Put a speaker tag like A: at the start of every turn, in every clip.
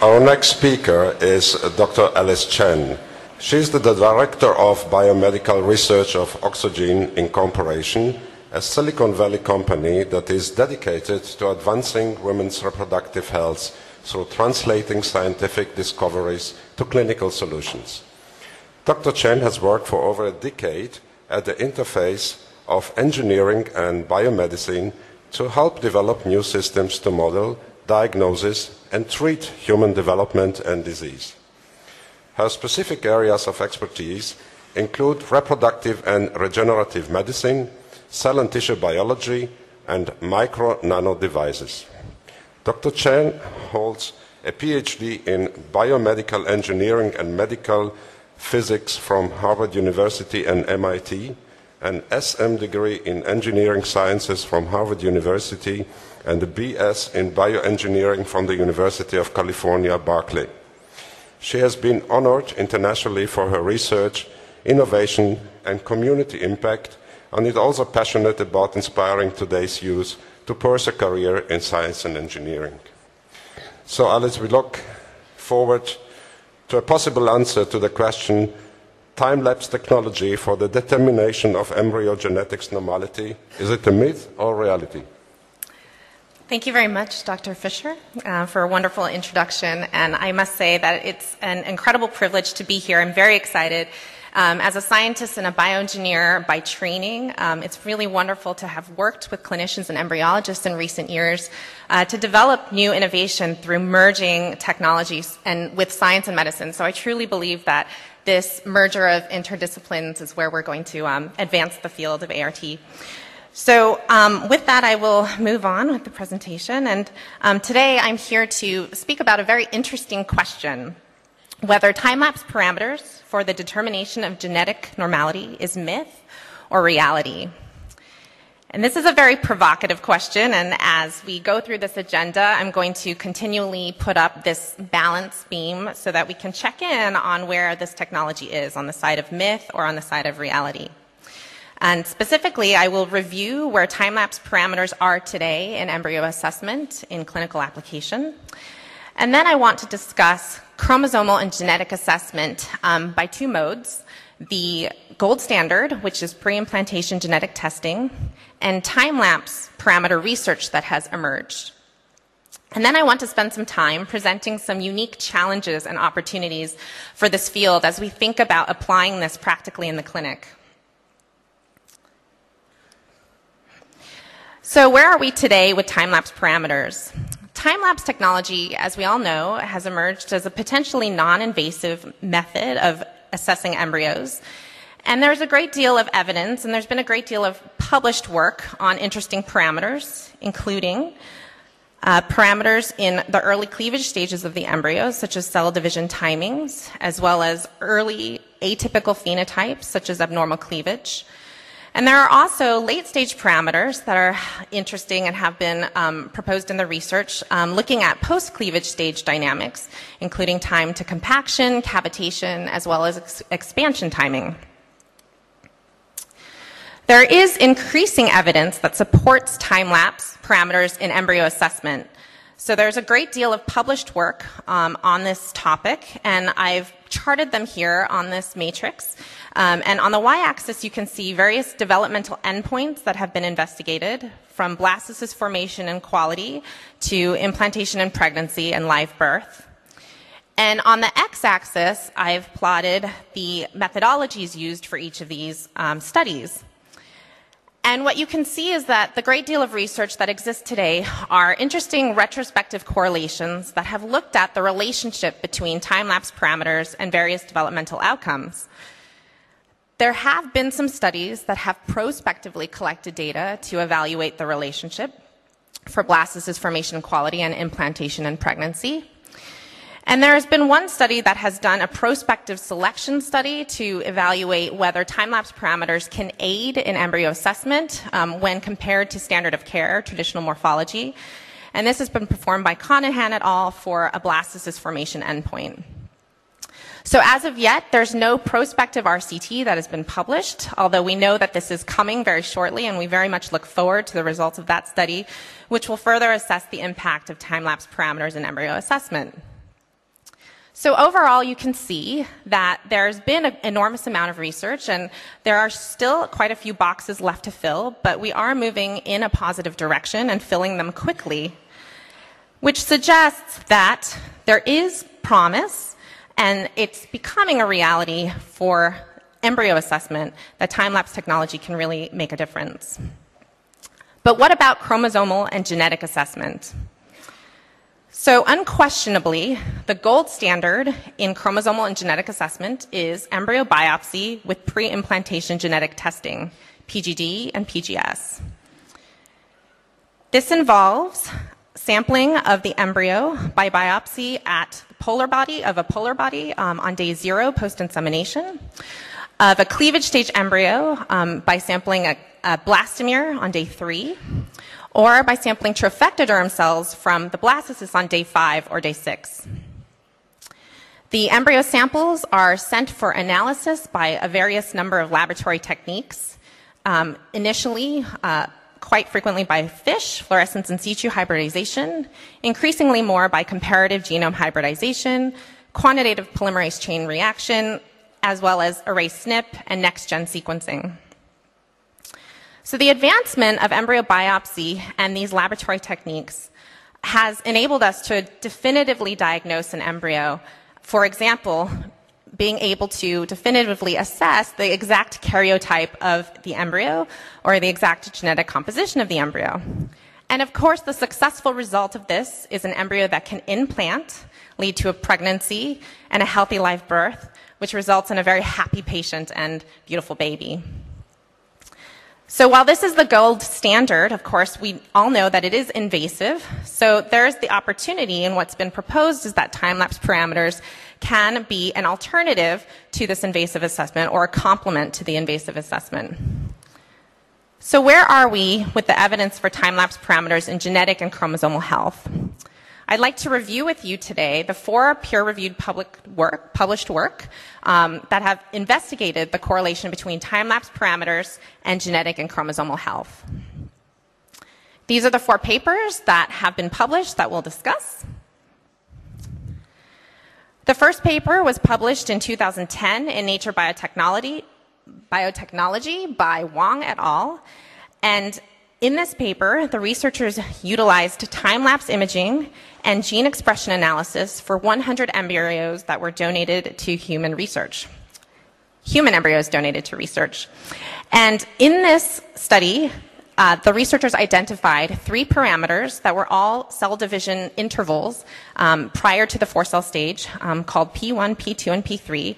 A: Our next speaker is Dr. Alice Chen. She is the Director of Biomedical Research of Oxygen Incorporation, a Silicon Valley company that is dedicated to advancing women's reproductive health through translating scientific discoveries to clinical solutions. Dr. Chen has worked for over a decade at the interface of engineering and biomedicine to help develop new systems to model, diagnose, and treat human development and disease. Her specific areas of expertise include reproductive and regenerative medicine, cell and tissue biology, and micro-nano devices. Dr. Chen holds a PhD in biomedical engineering and medical physics from Harvard University and MIT, an SM degree in engineering sciences from Harvard University, and a BS in bioengineering from the University of California, Berkeley. She has been honored internationally for her research, innovation, and community impact, and is also passionate about inspiring today's youth to pursue a career in science and engineering. So, Alice, we look forward to a possible answer to the question, time-lapse technology for the determination of embryo genetics normality, is it a myth or reality?
B: Thank you very much, Dr. Fisher, for a wonderful introduction. And I must say that it's an incredible privilege to be here. I'm very excited. As a scientist and a bioengineer by training, it's really wonderful to have worked with clinicians and embryologists in recent years to develop new innovation through merging technologies and with science and medicine. So I truly believe that this merger of interdisciplines is where we're going to advance the field of ART. So with that, I will move on with the presentation. And today I'm here to speak about a very interesting question, whether time-lapse parameters for the determination of genetic normality is myth or reality. And this is a very provocative question, and as we go through this agenda, I'm going to continually put up this balance beam so that we can check in on where this technology is, on the side of myth or on the side of reality. And specifically, I will review where time-lapse parameters are today in embryo assessment in clinical application. And then I want to discuss chromosomal and genetic assessment by two modes, the gold standard, which is pre-implantation genetic testing, and time-lapse parameter research that has emerged. And then I want to spend some time presenting some unique challenges and opportunities for this field as we think about applying this practically in the clinic. So where are we today with time-lapse parameters? Time-lapse technology, as we all know, has emerged as a potentially non-invasive method of assessing embryos. And there's a great deal of evidence, and there's been a great deal of published work on interesting parameters, including parameters in the early cleavage stages of the embryos, such as cell division timings, as well as early atypical phenotypes, such as abnormal cleavage. And there are also late-stage parameters that are interesting and have been proposed in the research, looking at post-cleavage stage dynamics, including time to compaction, cavitation, as well as expansion timing. There is increasing evidence that supports time-lapse parameters in embryo assessment. So there's a great deal of published work on this topic, and I've charted them here on this matrix. And on the y-axis, you can see various developmental endpoints that have been investigated, from blastocyst formation and quality to implantation and pregnancy and live birth. And on the x-axis, I've plotted the methodologies used for each of these studies. And what you can see is that the great deal of research that exists today are interesting retrospective correlations that have looked at the relationship between time-lapse parameters and various developmental outcomes. There have been some studies that have prospectively collected data to evaluate the relationship for blastocyst formation quality and implantation and pregnancy. And there has been one study that has done a prospective selection study to evaluate whether time-lapse parameters can aid in embryo assessment when compared to standard of care, traditional morphology. And this has been performed by Conahan et al. For a blastocyst formation endpoint. So as of yet, there's no prospective RCT that has been published, although we know that this is coming very shortly, and we very much look forward to the results of that study, which will further assess the impact of time-lapse parameters in embryo assessment. So overall, you can see that there's been an enormous amount of research, and there are still quite a few boxes left to fill, but we are moving in a positive direction and filling them quickly, which suggests that there is promise, and it's becoming a reality for embryo assessment, that time-lapse technology can really make a difference. But what about chromosomal and genetic assessment? So unquestionably, the gold standard in chromosomal and genetic assessment is embryo biopsy with pre-implantation genetic testing, PGD and PGS. This involves sampling of the embryo by biopsy at the polar body of a polar body on day 0 post-insemination, of a cleavage stage embryo by sampling a blastomere on day 3, or by sampling trophectoderm cells from the blastocyst on day 5 or day 6. The embryo samples are sent for analysis by a various number of laboratory techniques, initially quite frequently by FISH, fluorescence in situ hybridization, increasingly more by comparative genome hybridization, quantitative polymerase chain reaction, as well as array SNP and next-gen sequencing. So the advancement of embryo biopsy and these laboratory techniques has enabled us to definitively diagnose an embryo. For example, being able to definitively assess the exact karyotype of the embryo or the exact genetic composition of the embryo. And of course, the successful result of this is an embryo that can implant, lead to a pregnancy and a healthy live birth, which results in a very happy patient and beautiful baby. So while this is the gold standard, of course, we all know that it is invasive. So there's the opportunity, and what's been proposed is that time-lapse parameters can be an alternative to this invasive assessment or a complement to the invasive assessment. So where are we with the evidence for time-lapse parameters in genetic and chromosomal health? I'd like to review with you today the 4 peer-reviewed published work that have investigated the correlation between time-lapse parameters and genetic and chromosomal health. These are the 4 papers that have been published that we'll discuss. The first paper was published in 2010 in Nature Biotechnology by Wang et al. And in this paper, the researchers utilized time-lapse imaging and gene expression analysis for 100 embryos that were donated to human embryos donated to research. And in this study, the researchers identified 3 parameters that were all cell division intervals prior to the 4-cell stage, called P1, P2, and P3.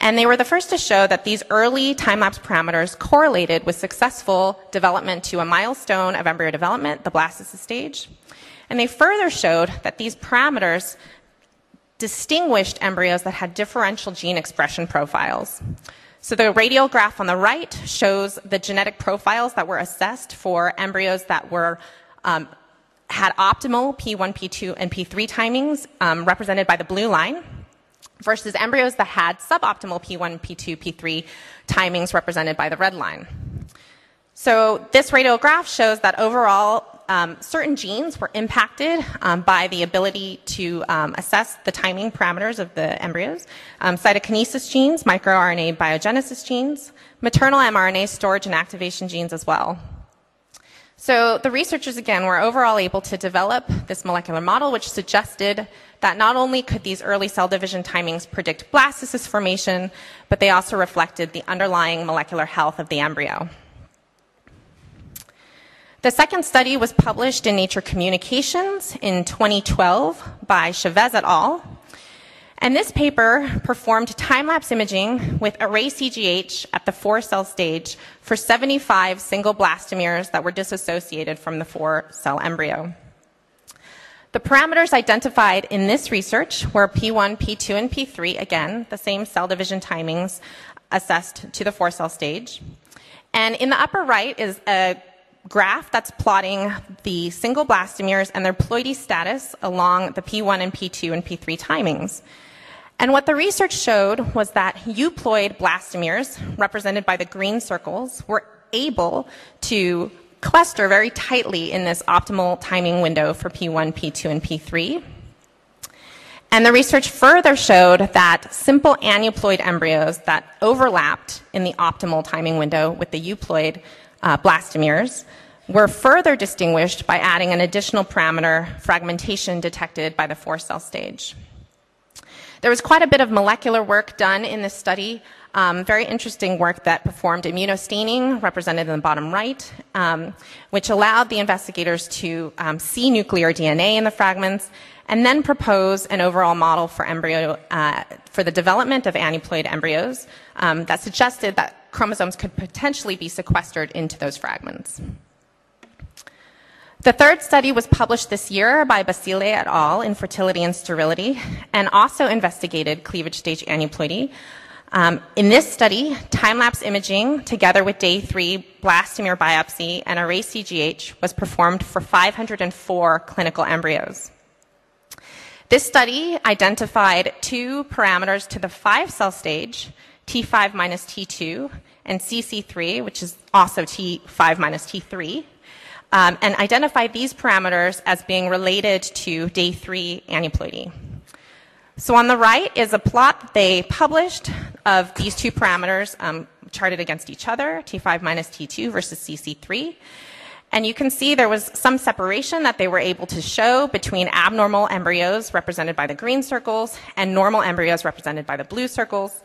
B: And they were the first to show that these early time-lapse parameters correlated with successful development to a milestone of embryo development, the blastocyst stage. And they further showed that these parameters distinguished embryos that had differential gene expression profiles. So the radial graph on the right shows the genetic profiles that were assessed for embryos that were had optimal P1, P2, and P3 timings, represented by the blue line, versus embryos that had suboptimal P1, P2, P3 timings represented by the red line. So this radial graph shows that overall certain genes were impacted by the ability to assess the timing parameters of the embryos. Cytokinesis genes, microRNA biogenesis genes, maternal mRNA storage and activation genes as well. So the researchers, again, were overall able to develop this molecular model, which suggested that not only could these early cell division timings predict blastocyst formation, but they also reflected the underlying molecular health of the embryo. The second study was published in Nature Communications in 2012 by Chavez et al. And this paper performed time-lapse imaging with array CGH at the 4-cell stage for 75 single blastomeres that were disassociated from the 4-cell embryo. The parameters identified in this research were P1, P2, and P3, again, the same cell division timings assessed to the 4-cell stage. And in the upper right is a graph that's plotting the single blastomeres and their ploidy status along the P1 and P2 and P3 timings. And what the research showed was that euploid blastomeres, represented by the green circles, were able to cluster very tightly in this optimal timing window for P1, P2, and P3. And the research further showed that simple aneuploid embryos that overlapped in the optimal timing window with the euploid blastomeres were further distinguished by adding an additional parameter, fragmentation, detected by the 4-cell stage. There was quite a bit of molecular work done in this study, very interesting work that performed immunostaining, represented in the bottom right, which allowed the investigators to see nuclear DNA in the fragments and then propose an overall model for embryo, for the development of aneuploid embryos that suggested that chromosomes could potentially be sequestered into those fragments. The third study was published this year by Basile et al. In Fertility and Sterility, and also investigated cleavage stage aneuploidy. In this study, time-lapse imaging, together with day 3 blastomere biopsy and array CGH, was performed for 504 clinical embryos. This study identified 2 parameters to the 5-cell stage, T5 minus T2, and CC3, which is also T5 minus T3, and identified these parameters as being related to day 3 aneuploidy. So on the right is a plot that they published of these 2 parameters charted against each other, T5 minus T2 versus CC3. And you can see there was some separation that they were able to show between abnormal embryos represented by the green circles and normal embryos represented by the blue circles.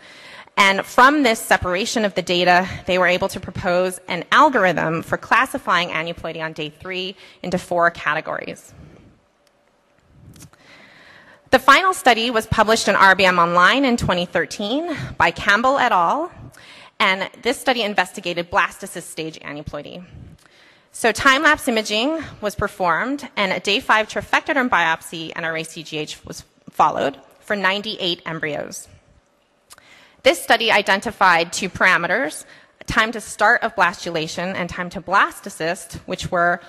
B: And from this separation of the data, they were able to propose an algorithm for classifying aneuploidy on day 3 into 4 categories. The final study was published in RBM Online in 2013 by Campbell et al. And this study investigated blastocyst stage aneuploidy. So time-lapse imaging was performed, and a day 5 trophectoderm biopsy and array CGH was followed for 98 embryos. This study identified 2 parameters, time to start of blastulation and time to blastocyst, which were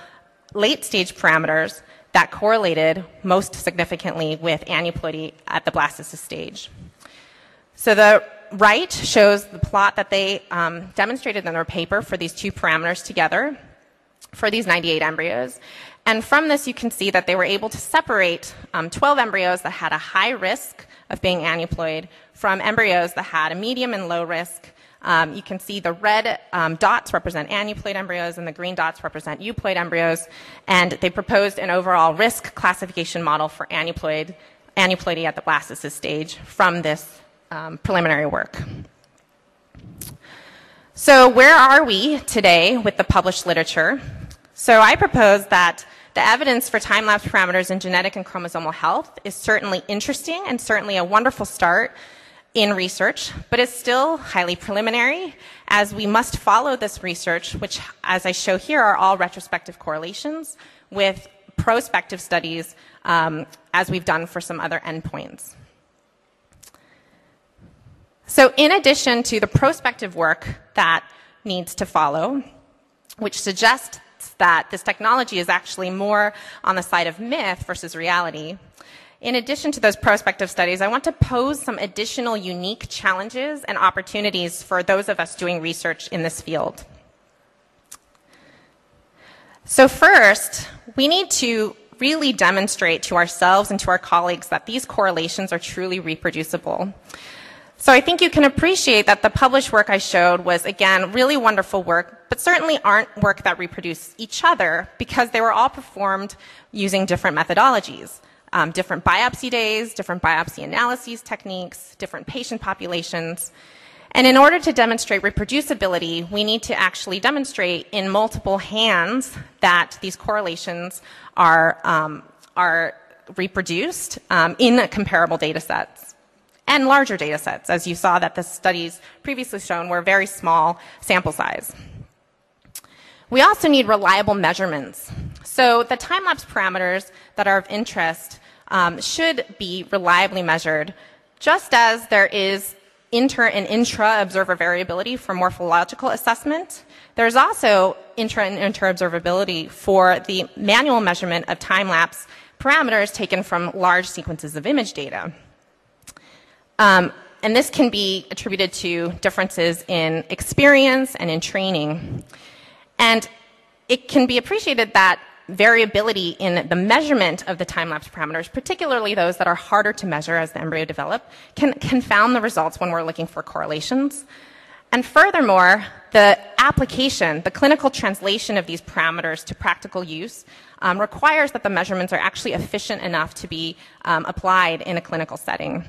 B: late-stage parameters that correlated most significantly with aneuploidy at the blastocyst stage. So the right shows the plot that they demonstrated in their paper for these 2 parameters together for these 98 embryos. And from this, you can see that they were able to separate 12 embryos that had a high risk of being aneuploid from embryos that had a medium and low risk. You can see the red dots represent aneuploid embryos and the green dots represent euploid embryos. And they proposed an overall risk classification model for aneuploidy at the blastocyst stage from this preliminary work. So where are we today with the published literature? So I propose that the evidence for time-lapse parameters in genetic and chromosomal health is certainly interesting and certainly a wonderful start in research, but it's still highly preliminary, as we must follow this research, which, as I show here, are all retrospective correlations with prospective studies, as we've done for some other endpoints. So in addition to the prospective work that needs to follow, which suggests that this technology is actually more on the side of myth versus reality, in addition to those prospective studies, I want to pose some additional unique challenges and opportunities for those of us doing research in this field. So first, we need to really demonstrate to ourselves and to our colleagues that these correlations are truly reproducible. So I think you can appreciate that the published work I showed was, again, really wonderful work, but certainly aren't work that reproduce each other because they were all performed using different methodologies. Different biopsy days, different biopsy analyses techniques, different patient populations. And in order to demonstrate reproducibility, we need to actually demonstrate in multiple hands that these correlations are reproduced in comparable data sets and larger data sets, as you saw that the studies previously shown were very small sample size. We also need reliable measurements. So the time-lapse parameters that are of interest should be reliably measured, just as there is inter and intra-observer variability for morphological assessment. There's also intra and inter-observability for the manual measurement of time-lapse parameters taken from large sequences of image data. And this can be attributed to differences in experience and in training. And it can be appreciated that variability in the measurement of the time-lapse parameters, particularly those that are harder to measure as the embryo develop, can confound the results when we're looking for correlations. And furthermore, the application, the clinical translation of these parameters to practical use requires that the measurements are actually efficient enough to be applied in a clinical setting.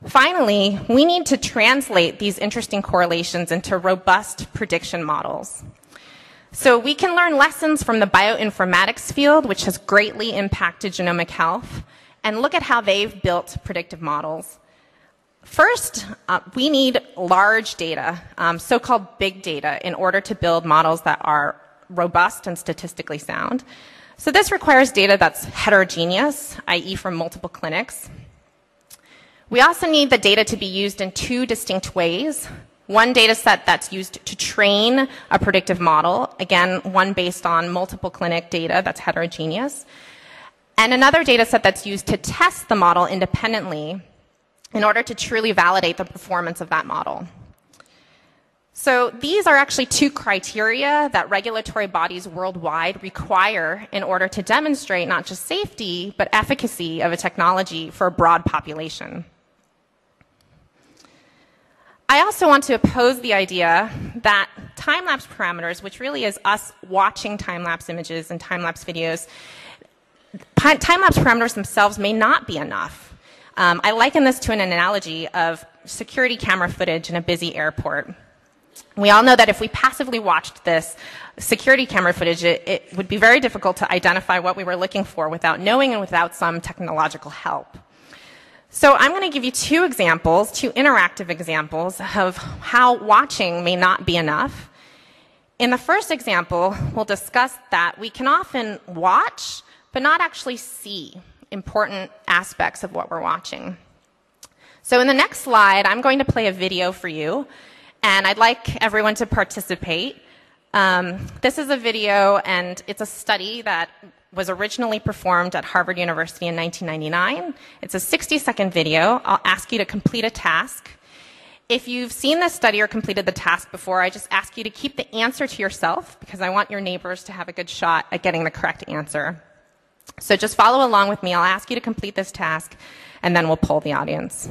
B: Finally, we need to translate these interesting correlations into robust prediction models. So we can learn lessons from the bioinformatics field, which has greatly impacted genomic health, and look at how they've built predictive models. First, we need large data, so-called big data, in order to build models that are robust and statistically sound. So this requires data that's heterogeneous, i.e. from multiple clinics. We also need the data to be used in two distinct ways. One data set that's used to train a predictive model, again, one based on multiple clinic data that's heterogeneous, and another data set that's used to test the model independently in order to truly validate the performance of that model. So these are actually two criteria that regulatory bodies worldwide require in order to demonstrate not just safety, but efficacy of a technology for a broad population. I also want to oppose the idea that time-lapse parameters, which really is us watching time-lapse images and time-lapse videos, time-lapse parameters themselves may not be enough. I liken this to an analogy of security camera footage in a busy airport. We all know that if we passively watched this security camera footage, it would be very difficult to identify what we were looking for without knowing and without some technological help. So I'm going to give you two examples, two interactive examples of how watching may not be enough. In the first example, we'll discuss that we can often watch, but not actually see important aspects of what we're watching. So in the next slide, I'm going to play a video for you, and I'd like everyone to participate. This is a video, and it's a study that was originally performed at Harvard University in 1999. It's a 60-second video. I'll ask you to complete a task. If you've seen this study or completed the task before, I just ask you to keep the answer to yourself because I want your neighbors to have a good shot at getting the correct answer. So just follow along with me. I'll ask you to complete this task, and then we'll poll the audience.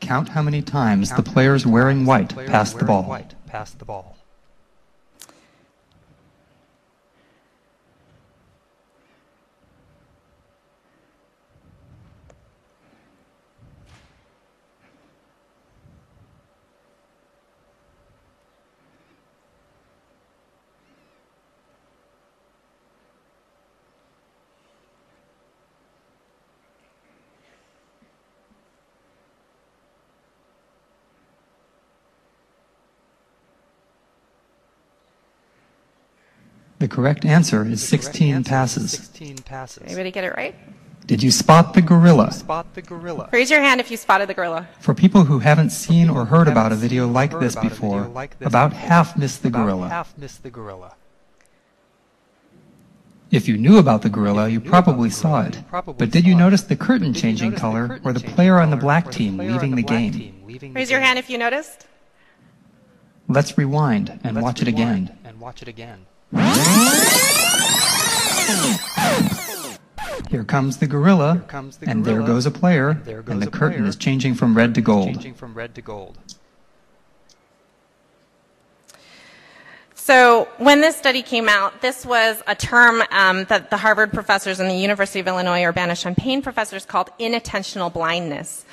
C: Count how many times the players wearing white pass the ball. The correct answer is 16 passes.
B: Anybody get it right?
C: Did you spot the gorilla?
B: Raise your hand if you spotted the gorilla.
C: For people who haven't seen or heard about a video like this before, about half missed the gorilla. If you knew about the gorilla, you probably saw it. But did you notice the curtain changing color or the player on the black team leaving the game?
B: Raise your hand if you noticed.
C: Let's rewind and watch it again. Here comes the gorilla, and there goes a player, and the curtain is changing from red to gold.
B: So when this study came out, this was a term that the Harvard professors and the University of Illinois Urbana-Champaign professors called inattentional blindness.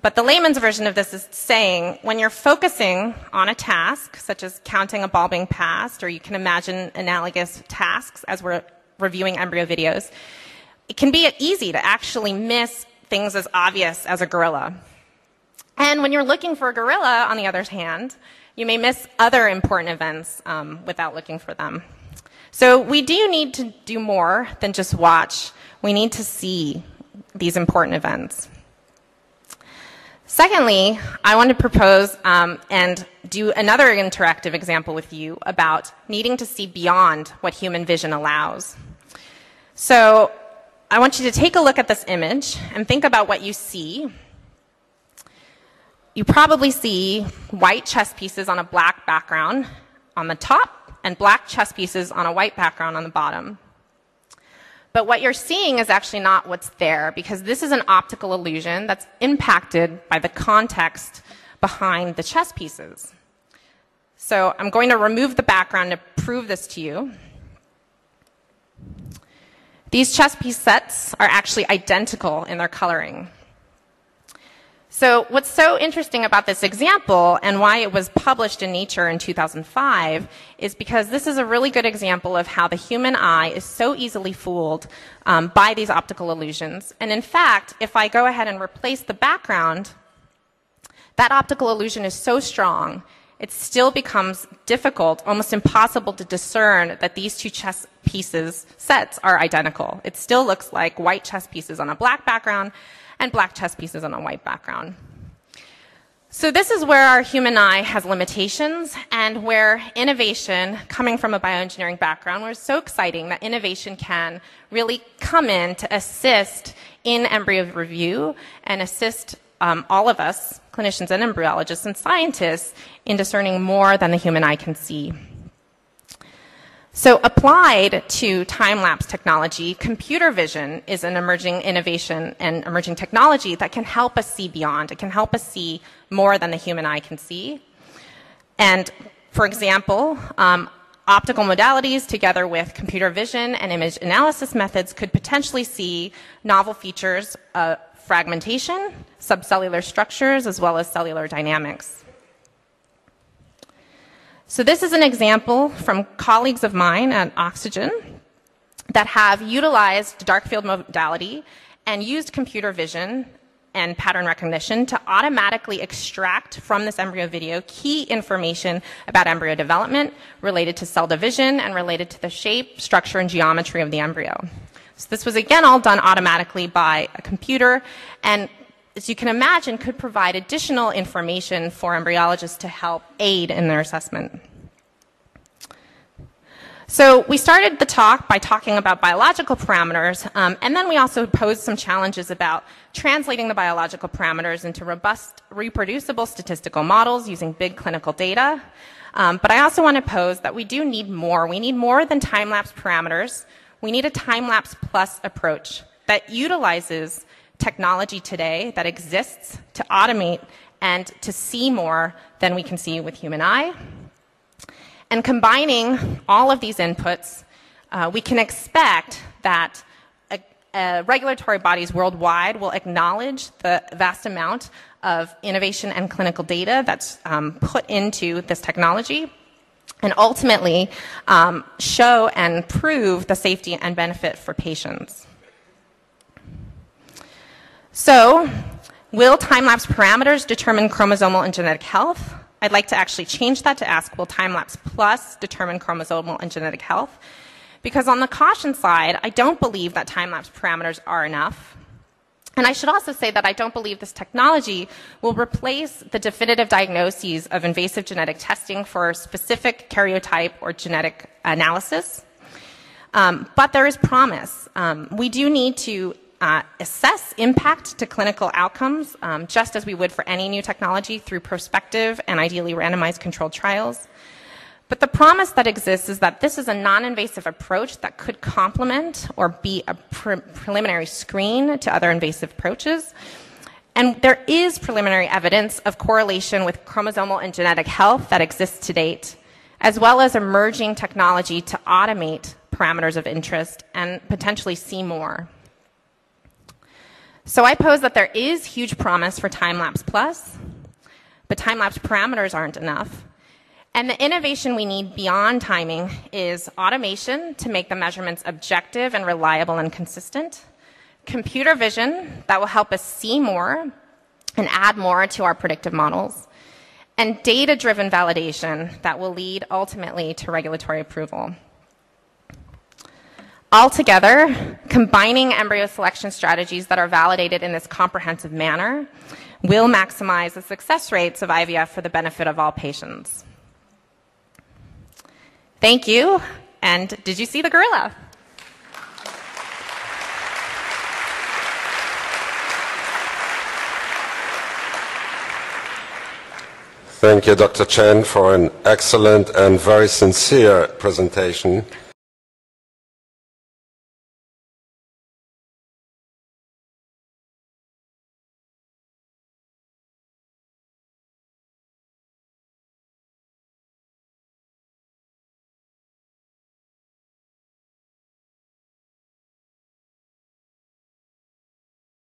B: But the layman's version of this is saying when you're focusing on a task, such as counting a ball being passed, or you can imagine analogous tasks as we're reviewing embryo videos, it can be easy to actually miss things as obvious as a gorilla. And when you're looking for a gorilla, on the other hand, you may miss other important events without looking for them. So we do need to do more than just watch. We need to see these important events. Secondly, I want to propose and do another interactive example with you about needing to see beyond what human vision allows. So I want you to take a look at this image and think about what you see. You probably see white chess pieces on a black background, on the top and black chess pieces on a white background on the bottom. But what you're seeing is actually not what's there, because this is an optical illusion that's impacted by the context behind the chess pieces. So I'm going to remove the background to prove this to you. These chess piece sets are actually identical in their coloring. So what's so interesting about this example and why it was published in Nature in 2005 is because this is a really good example of how the human eye is so easily fooled by these optical illusions. And in fact, if I go ahead and replace the background, that optical illusion is so strong, it still becomes difficult, almost impossible to discern that these two chess pieces sets are identical. It still looks like white chess pieces on a black background and black chess pieces on a white background. So this is where our human eye has limitations, and where innovation, coming from a bioengineering background, was so exciting that innovation can really come in to assist in embryo review and assist all of us, clinicians and embryologists and scientists, in discerning more than the human eye can see. So applied to time-lapse technology, computer vision is an emerging innovation and emerging technology that can help us see beyond. It can help us see more than the human eye can see. And for example, optical modalities together with computer vision and image analysis methods could potentially see novel features of fragmentation, subcellular structures, as well as cellular dynamics. So this is an example from colleagues of mine at Oxygen that have utilized dark field modality and used computer vision and pattern recognition to automatically extract from this embryo video key information about embryo development related to cell division and related to the shape, structure, and geometry of the embryo. So this was again all done automatically by a computer, and as you can imagine, could provide additional information for embryologists to help aid in their assessment. So we started the talk by talking about biological parameters, and then we also posed some challenges about translating the biological parameters into robust, reproducible statistical models using big clinical data. But I also want to pose that we do need more. We need more than time-lapse parameters. We need a time-lapse plus approach that utilizes technology today that exists to automate and to see more than we can see with human eye. And combining all of these inputs, we can expect that regulatory bodies worldwide will acknowledge the vast amount of innovation and clinical data that's put into this technology, and ultimately show and prove the safety and benefit for patients. So, will time-lapse parameters determine chromosomal and genetic health? I'd like to actually change that to ask, will time-lapse plus determine chromosomal and genetic health? Because on the caution side, I don't believe that time-lapse parameters are enough. And I should also say that I don't believe this technology will replace the definitive diagnoses of invasive genetic testing for specific karyotype or genetic analysis. But there is promise. We do need to assess impact to clinical outcomes, just as we would for any new technology, through prospective and ideally randomized controlled trials. But the promise that exists is that this is a non-invasive approach that could complement or be a preliminary screen to other invasive approaches. And there is preliminary evidence of correlation with chromosomal and genetic health that exists to date, as well as emerging technology to automate parameters of interest and potentially see more. So I pose that there is huge promise for time-lapse plus, but time-lapse parameters aren't enough. And the innovation we need beyond timing is automation to make the measurements objective and reliable and consistent, computer vision that will help us see more and add more to our predictive models, and data-driven validation that will lead ultimately to regulatory approval. Altogether, combining embryo selection strategies that are validated in this comprehensive manner will maximize the success rates of IVF for the benefit of all patients. Thank you, and did you see the gorilla?
A: Thank you, Dr. Chen, for an excellent and very sincere presentation.